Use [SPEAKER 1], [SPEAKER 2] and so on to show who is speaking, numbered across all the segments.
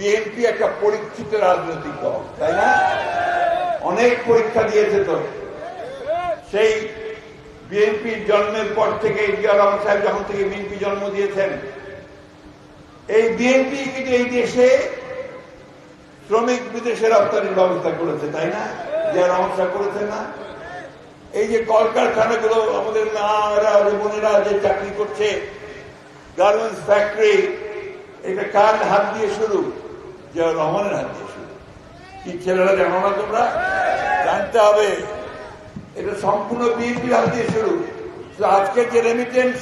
[SPEAKER 1] BNP একটা পরীক্ষিত রাজনৈতিক দল, তাই না? অনেক পরীক্ষা দিয়েছে তো। সেই বিএনপির জন্মের পর থেকে জিয়া রহমান সাহেব যখন থেকে বিএনপি জন্ম দিয়েছেন, এই বিএনপি কিন্তু এই দেশে শ্রমিক বিদেশে রপ্তানির ব্যবস্থা করেছে, তাই না? জিয়া রহমান সাহেব করেছে না? এই যে কলকারখানাগুলো আমাদের মারা বোনেরা যে চাকরি করছে, গার্মেন্টস ফ্যাক্টরি, এটা কার হাত দিয়ে শুরু? জিয়া রহমানের হাত দিয়ে শুরু। কি ছেলেরা জানো না তোমরা? জানতে হবে, এটা সম্পূর্ণ বিএনপির হাত দিয়ে শুরু। আজকে যে রেমিটেন্স,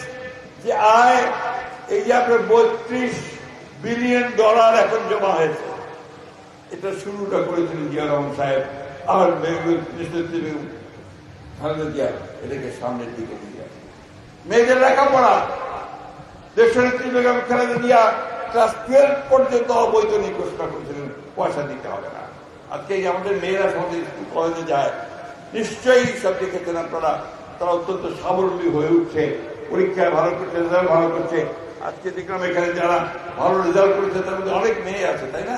[SPEAKER 1] যে আয়, এই যে আপনার $32 বিলিয়ন এখন জমা হয়েছে, এটা শুরুটা করেছিলেন জিয়া রহমান সাহেব আর খালেদা জিয়া। এটাকে সামনের দিকে নিয়ে আসে। মেয়েদের লেখাপড়া, দেশনেত্রী বেগম খালেদা জিয়া ক্লাস 12 পর্যন্ত অবৈতনিক ঘোষণা করেছিলেন, পয়সা দিতে হবে না। আজকে আমাদের মেয়েরা সমাজে স্কুল কলেজে যায়, নিশ্চয়ই সব দেখেছেন আপনারা, তারা অত্যন্ত স্বাবলম্বী হয়ে উঠছে, পরীক্ষায় ভালো করছে, রেজাল্ট ভালো করছে। আজকে দেখলাম এখানে যারা ভালো রেজাল্ট করেছে তার মধ্যে অনেক মেয়ে আছে, তাই না?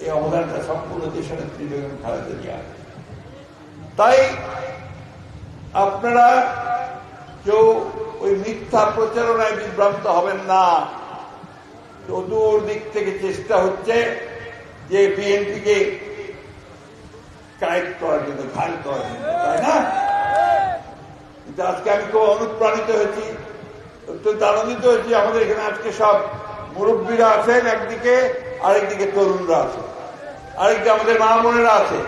[SPEAKER 1] এই অবদানটা সম্পূর্ণ দেশনেত্রী বেগম খালেদা জিয়া। তাই আপনারা কেউ ওই মিথ্যা প্রচারণায় বিভ্রান্ত হবেন না। চতুর্দিক থেকে চেষ্টা হচ্ছে যে বিএনপিকে কায়েদ করার জন্য, ঘায়ল করার জন্য, তাই না? কিন্তু আজকে আমি খুব অনুপ্রাণিত হয়েছি, অত্যন্ত আনন্দিত হয়েছি। আমাদের এখানে আজকে সব মুরব্বীরা আছেন একদিকে, আরেকদিকে তরুণরা আছে, আরেকদিকে আমাদের মা বোনেরা আছে।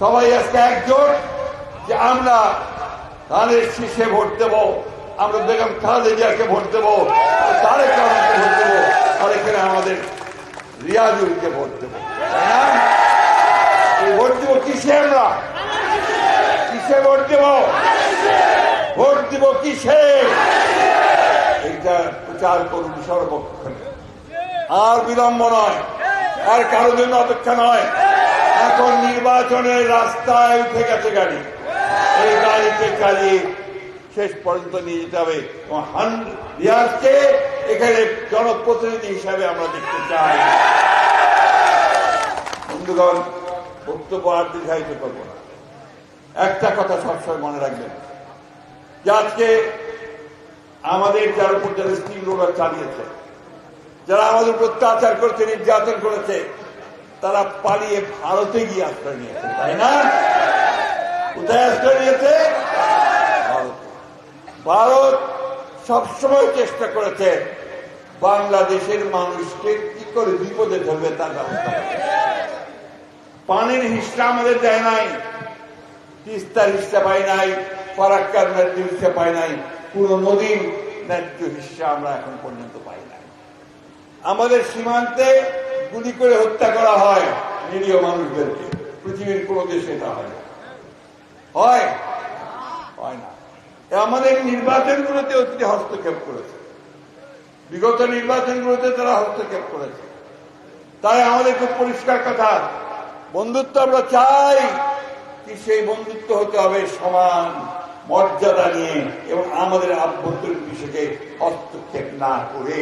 [SPEAKER 1] সবাই আজকে একজোট যে আমরা ধানের শীষে ভোট দেব, আমরা বেগম খালেদা জিয়াকে ভোট দেব, তারেক রহমানকে ভোট দেব, আর এখানে আমাদের রিয়াজুলকে ভোট দেব, তাই না? ভোট দেব কিসে? আমরা কিসে ভোট দেব? ভোট দেব কিসে? এইটা প্রচার করুন সর্বক্ষণে। আর বিলম্ব নয়, আর কারোর জন্য অপেক্ষা নয়। এখন নির্বাচনের রাস্তায় উঠে গেছে গাড়ি, এই গাড়িতে চালিয়ে শেষ পর্যন্ত নিয়ে যেতে হবে। রিয়াজকে এখানে জনপ্রতিনিধি হিসাবে আমরা দেখতে চাই। বন্ধুগণ, বক্তব্য আর দীর্ঘায়িত করব না। একটা কথা সবসময় মনে রাখবেন, যে আজকে আমাদের যার উপর যারা স্টিল রোলার চালিয়েছে, যারা আমাদের উপর অত্যাচার করেছে, নির্যাতন করেছে, তারা পালিয়ে ভারতে গিয়ে আশ্রয় নিয়েছে, তাই না? কোথায় আশ্রয় নিয়েছে? ভারত সবসময় চেষ্টা করেছে বাংলাদেশের মানুষকে কি করে বিপদে ধরবে তার ব্যবস্থা। পানির হিস্সা আমাদের দেয় নাই, তিস্তার হিস্সা পাই নাই, ফারাক্কার ন্যায্য হিস্সা পাই নাই, পুরো নদীর ন্যায্য হিস্সা আমরা এখন পর্যন্ত পাই নাই। আমাদের সীমান্তে গুলি করে হত্যা করা হয় নিরীহ মানুষদেরকে, পৃথিবীর কোন দেশে এটা হয় না, হয় না। আমাদের নির্বাচনগুলোতে অতীতে হস্তক্ষেপ করেছে, বিগত নির্বাচনগুলোতে তারা হস্তক্ষেপ করেছে। তাই আমাদের খুব পরিষ্কার কথা, বন্ধুত্ব আমরা চাই, কি সেই বন্ধুত্ব হতে হবে সমান মর্যাদা নিয়ে এবং আমাদের আভ্যন্তরীণ বিষয়কে হস্তক্ষেপ না করে।